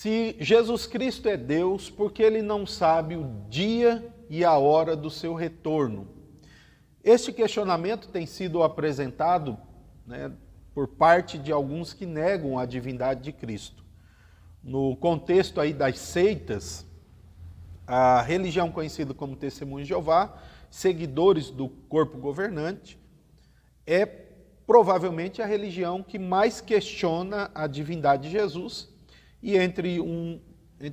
Se Jesus Cristo é Deus, por que ele não sabe o dia e a hora do seu retorno? Este questionamento tem sido apresentado, por parte de alguns que negam a divindade de Cristo. No contexto aí das seitas, a religião conhecida como Testemunho de Jeová, seguidores do corpo governante, é provavelmente a religião que mais questiona a divindade de Jesus. E entre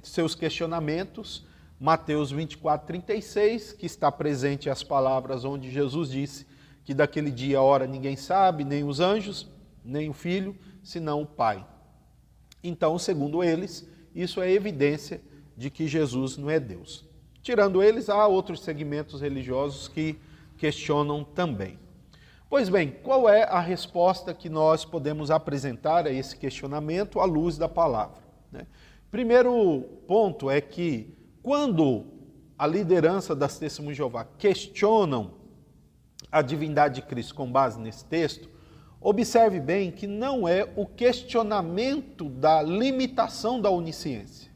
seus questionamentos, Mateus 24:36, que está presente as palavras onde Jesus disse que daquele dia e hora ninguém sabe, nem os anjos, nem o Filho, senão o Pai. Então, segundo eles, isso é evidência de que Jesus não é Deus. Tirando eles, há outros segmentos religiosos que questionam também. Pois bem, qual é a resposta que nós podemos apresentar a esse questionamento à luz da palavra? Primeiro ponto é que quando a liderança das Testemunhas de Jeová questionam a divindade de Cristo com base nesse texto, observe bem que não é o questionamento da limitação da onisciência.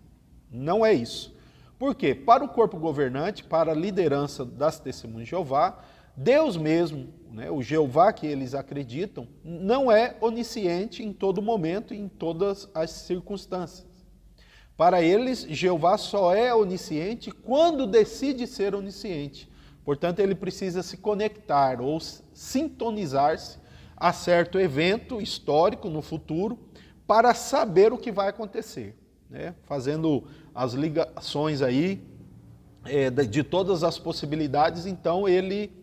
Não é isso. Por quê? Para o corpo governante, para a liderança das Testemunhas de Jeová, Deus mesmo, o Jeová que eles acreditam, não é onisciente em todo momento e em todas as circunstâncias. Para eles, Jeová só é onisciente quando decide ser onisciente. Portanto, ele precisa se conectar ou sintonizar-se a certo evento histórico no futuro para saber o que vai acontecer. Fazendo as ligações aí de todas as possibilidades, então ele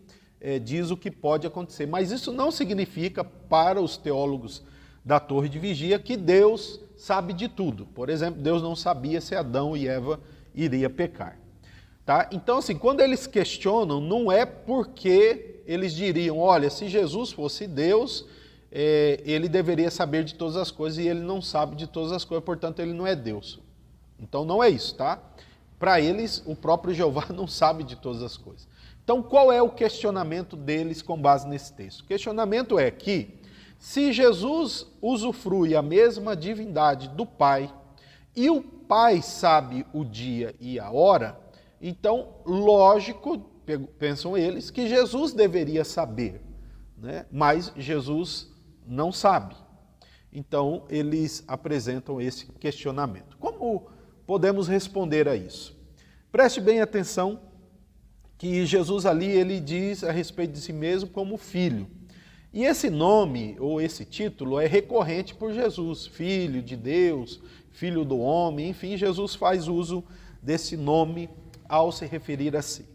diz o que pode acontecer. Mas isso não significa, para os teólogos da Torre de Vigia, que Deus sabe de tudo. Por exemplo, Deus não sabia se Adão e Eva iriam pecar. Tá? Então, assim, quando eles questionam, não é porque eles diriam, olha, se Jesus fosse Deus, ele deveria saber de todas as coisas e ele não sabe de todas as coisas, portanto, ele não é Deus. Então, não é isso, tá? Para eles, o próprio Jeová não sabe de todas as coisas. Então, qual é o questionamento deles com base nesse texto? O questionamento é que, se Jesus usufrui a mesma divindade do Pai, e o Pai sabe o dia e a hora, então, lógico, pensam eles, que Jesus deveria saber, mas Jesus não sabe. Então, eles apresentam esse questionamento. Como podemos responder a isso? Preste bem atenção que Jesus ali, ele diz a respeito de si mesmo como filho. E esse nome, ou esse título, é recorrente por Jesus, Filho de Deus, Filho do homem, enfim, Jesus faz uso desse nome ao se referir a si.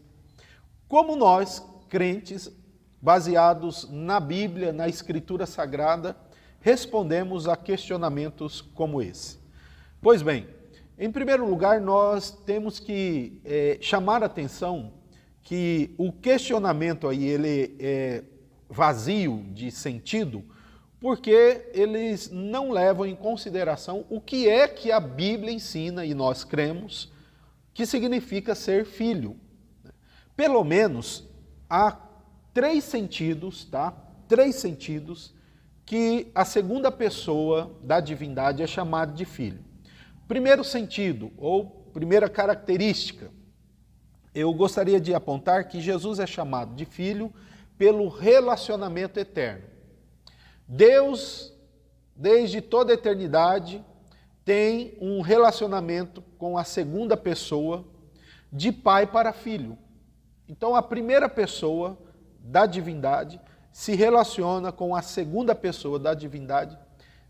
Como nós, crentes, baseados na Bíblia, na Escritura Sagrada, respondemos a questionamentos como esse? Pois bem, em primeiro lugar, nós temos que chamar a atenção que o questionamento aí, ele é vazio de sentido, porque eles não levam em consideração o que é que a Bíblia ensina, e nós cremos, que significa ser filho. Pelo menos há 3 sentidos, tá? 3 sentidos que a segunda pessoa da divindade é chamada de filho. Primeiro sentido, ou primeira característica, eu gostaria de apontar que Jesus é chamado de filho pelo relacionamento eterno. Deus, desde toda a eternidade, tem um relacionamento com a segunda pessoa de pai para filho. Então, a primeira pessoa da divindade se relaciona com a segunda pessoa da divindade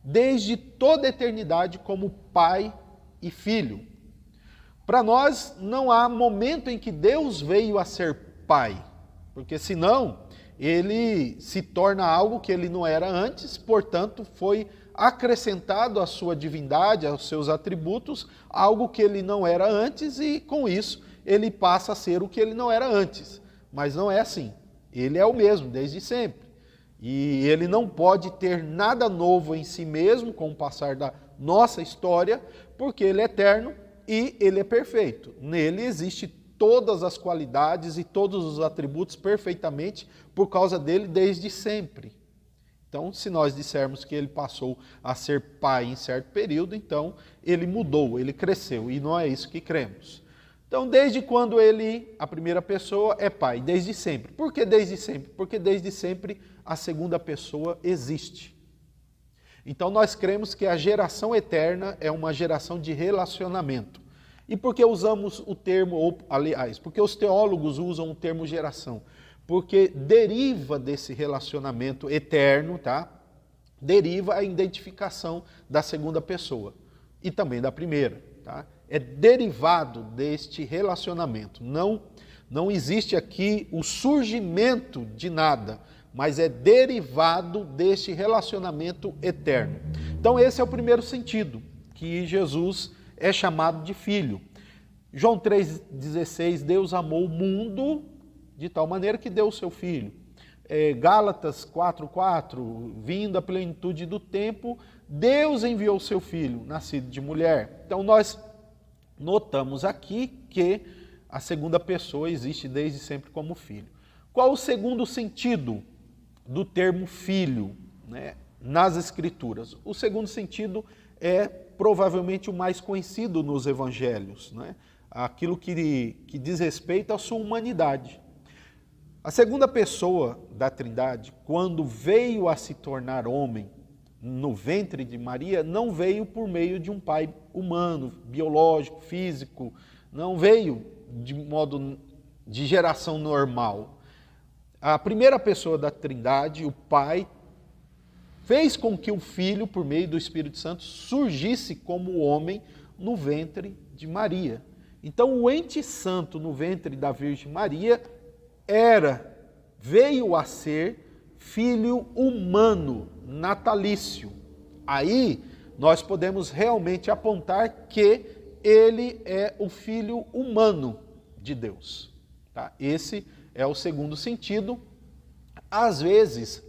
desde toda a eternidade como pai e filho. Para nós, não há momento em que Deus veio a ser pai, porque senão ele se torna algo que ele não era antes, portanto, foi acrescentado à sua divindade, aos seus atributos, algo que ele não era antes, e com isso ele passa a ser o que ele não era antes. Mas não é assim. Ele é o mesmo desde sempre. E ele não pode ter nada novo em si mesmo com o passar da nossa história, porque ele é eterno e ele é perfeito. Nele existe todas as qualidades e todos os atributos perfeitamente por causa dele desde sempre. Então, se nós dissermos que ele passou a ser pai em certo período, então ele mudou, ele cresceu, e não é isso que cremos. Então, desde quando ele, a primeira pessoa, é pai? Desde sempre. Por que desde sempre? Porque desde sempre a segunda pessoa existe. Então, nós cremos que a geração eterna é uma geração de relacionamento. E por que usamos o termo, ou aliás, porque os teólogos usam o termo geração? Porque deriva desse relacionamento eterno, tá? Deriva a identificação da segunda pessoa e também da primeira, tá? É derivado deste relacionamento. Não existe aqui o surgimento de nada, mas é derivado deste relacionamento eterno. Então esse é o primeiro sentido, que Jesus é chamado de filho. João 3,16, Deus amou o mundo de tal maneira que deu o seu filho. Gálatas 4,4, vindo a plenitude do tempo, Deus enviou o seu filho, nascido de mulher. Então nós notamos aqui que a segunda pessoa existe desde sempre como filho. Qual o segundo sentido do termo filho, né, nas Escrituras? O segundo sentido é provavelmente o mais conhecido nos evangelhos, né? Aquilo que diz respeito à sua humanidade. A segunda pessoa da Trindade, quando veio a se tornar homem no ventre de Maria, não veio por meio de um pai humano, biológico, físico, não veio de modo de geração normal. A primeira pessoa da Trindade, o Pai, fez com que o Filho, por meio do Espírito Santo, surgisse como homem no ventre de Maria. Então, o ente santo no ventre da Virgem Maria veio a ser filho humano, natalício. Aí, nós podemos realmente apontar que ele é o filho humano de Deus. Tá? Esse é o segundo sentido. Às vezes,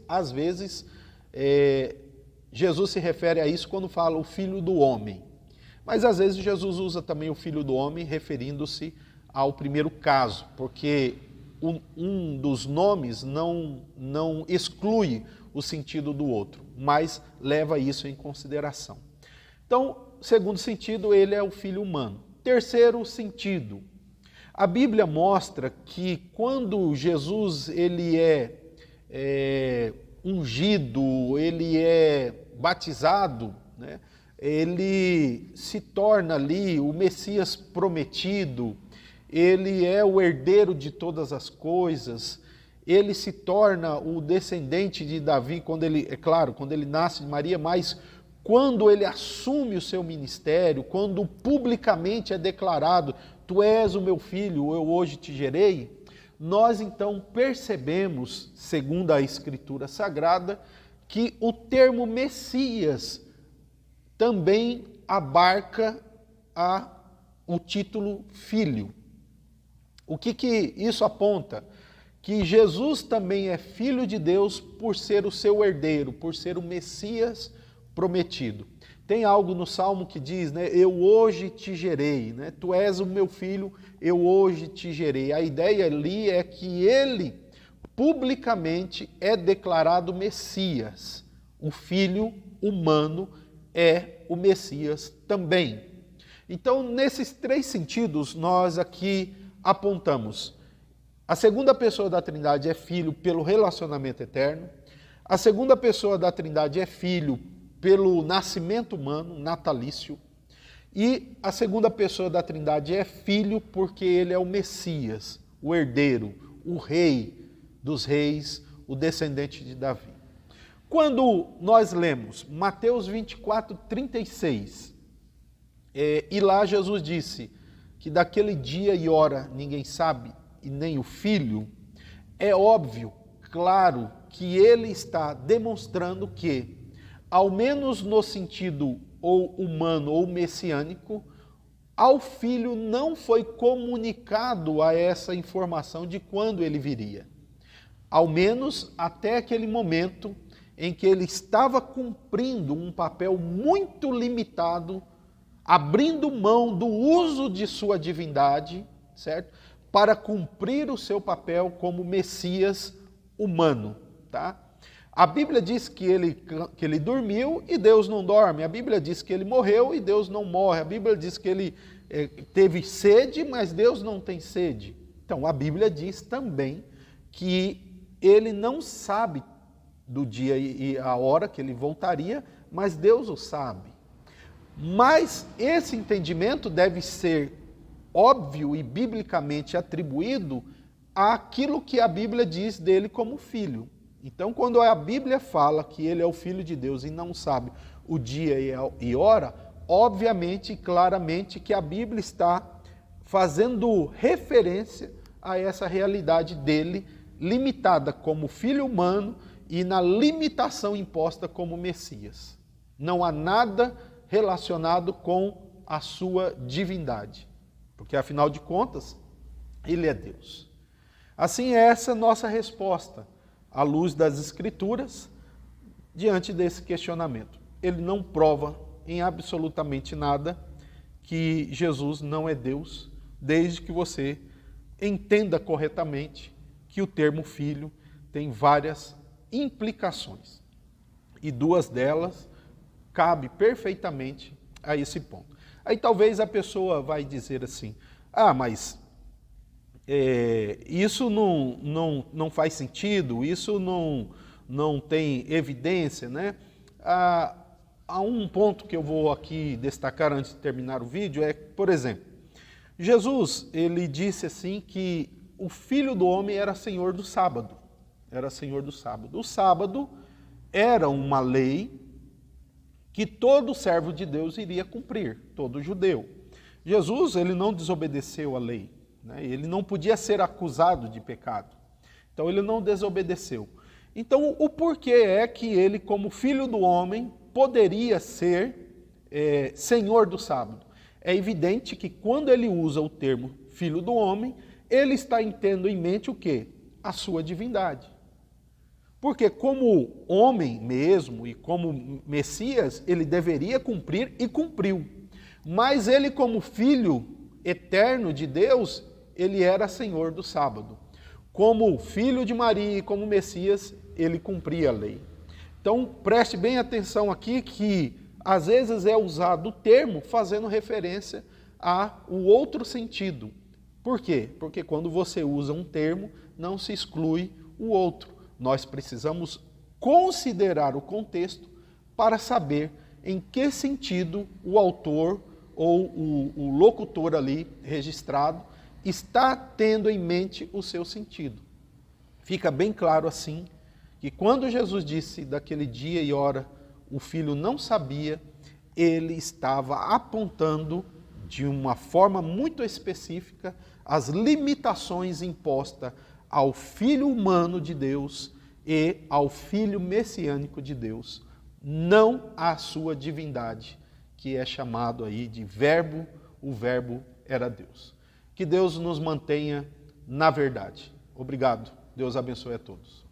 Jesus se refere a isso quando fala o filho do homem. Mas às vezes Jesus usa também o filho do homem referindo-se ao primeiro caso, porque um dos nomes não exclui o sentido do outro, mas leva isso em consideração. Então, segundo sentido, ele é o filho humano. Terceiro sentido, a Bíblia mostra que quando Jesus ele é ungido, ele é batizado, né? Ele se torna ali o Messias prometido, ele é o herdeiro de todas as coisas, ele se torna o descendente de Davi, quando ele nasce de Maria, mas quando ele assume o seu ministério, quando publicamente é declarado, tu és o meu filho, eu hoje te gerei, nós então percebemos, segundo a Escritura Sagrada, que o termo Messias também abarca o título filho. O que isso aponta? Que Jesus também é filho de Deus por ser o seu herdeiro, por ser o Messias prometido. Tem algo no Salmo que diz, né, eu hoje te gerei, né, tu és o meu filho, eu hoje te gerei. A ideia ali é que ele publicamente é declarado Messias. O filho humano é o Messias também. Então, nesses três sentidos, nós aqui apontamos. A segunda pessoa da Trindade é filho pelo relacionamento eterno. A segunda pessoa da Trindade é filho pelo nascimento humano, natalício. E a segunda pessoa da Trindade é filho porque ele é o Messias, o herdeiro, o rei dos reis, o descendente de Davi. Quando nós lemos Mateus 24, 36, e lá Jesus disse que daquele dia e hora ninguém sabe, e nem o Filho, é óbvio, claro, que ele está demonstrando que, ao menos no sentido ou humano ou messiânico, ao Filho não foi comunicado a essa informação de quando ele viria. Ao menos até aquele momento em que ele estava cumprindo um papel muito limitado, abrindo mão do uso de sua divindade, certo? Para cumprir o seu papel como Messias humano, tá? A Bíblia diz que ele dormiu e Deus não dorme. A Bíblia diz que ele morreu e Deus não morre. A Bíblia diz que ele teve sede, mas Deus não tem sede. Então, a Bíblia diz também que ele não sabe do dia e a hora que ele voltaria, mas Deus o sabe. Mas esse entendimento deve ser óbvio e biblicamente atribuído àquilo que a Bíblia diz dele como filho. Então, quando a Bíblia fala que ele é o Filho de Deus e não sabe o dia e hora, obviamente e claramente que a Bíblia está fazendo referência a essa realidade dele, limitada como filho humano e na limitação imposta como Messias. Não há nada relacionado com a sua divindade, porque afinal de contas, ele é Deus. Assim, é essa nossa resposta à luz das Escrituras, diante desse questionamento. Ele não prova em absolutamente nada que Jesus não é Deus, desde que você entenda corretamente que o termo filho tem várias implicações. E duas delas cabe perfeitamente a esse ponto. Aí talvez a pessoa vai dizer assim, mas isso não faz sentido, isso não tem evidência, né? Há um ponto que eu vou aqui destacar antes de terminar o vídeo, por exemplo, Jesus, ele disse assim que o Filho do Homem era Senhor do sábado, O sábado era uma lei que todo servo de Deus iria cumprir, todo judeu. Jesus, ele não desobedeceu a lei, né? Ele não podia ser acusado de pecado, então ele não desobedeceu. Então o porquê é que ele, como Filho do Homem, poderia ser Senhor do sábado? É evidente que quando ele usa o termo Filho do Homem, ele está tendo em mente o quê? A sua divindade. Porque como homem mesmo e como Messias, ele deveria cumprir e cumpriu. Mas ele, como Filho eterno de Deus, ele era Senhor do sábado. Como Filho de Maria e como Messias, ele cumpria a lei. Então, preste bem atenção aqui que às vezes é usado o termo fazendo referência ao outro sentido. Por quê? Porque quando você usa um termo, não se exclui o outro. Nós precisamos considerar o contexto para saber em que sentido o autor ou o locutor ali registrado está tendo em mente o seu sentido. Fica bem claro assim que quando Jesus disse daquele dia e hora o filho não sabia, ele estava apontando de uma forma muito específica as limitações impostas ao Filho humano de Deus e ao Filho messiânico de Deus, não à sua divindade, que é chamado aí de Verbo, o Verbo era Deus. Que Deus nos mantenha na verdade. Obrigado. Deus abençoe a todos.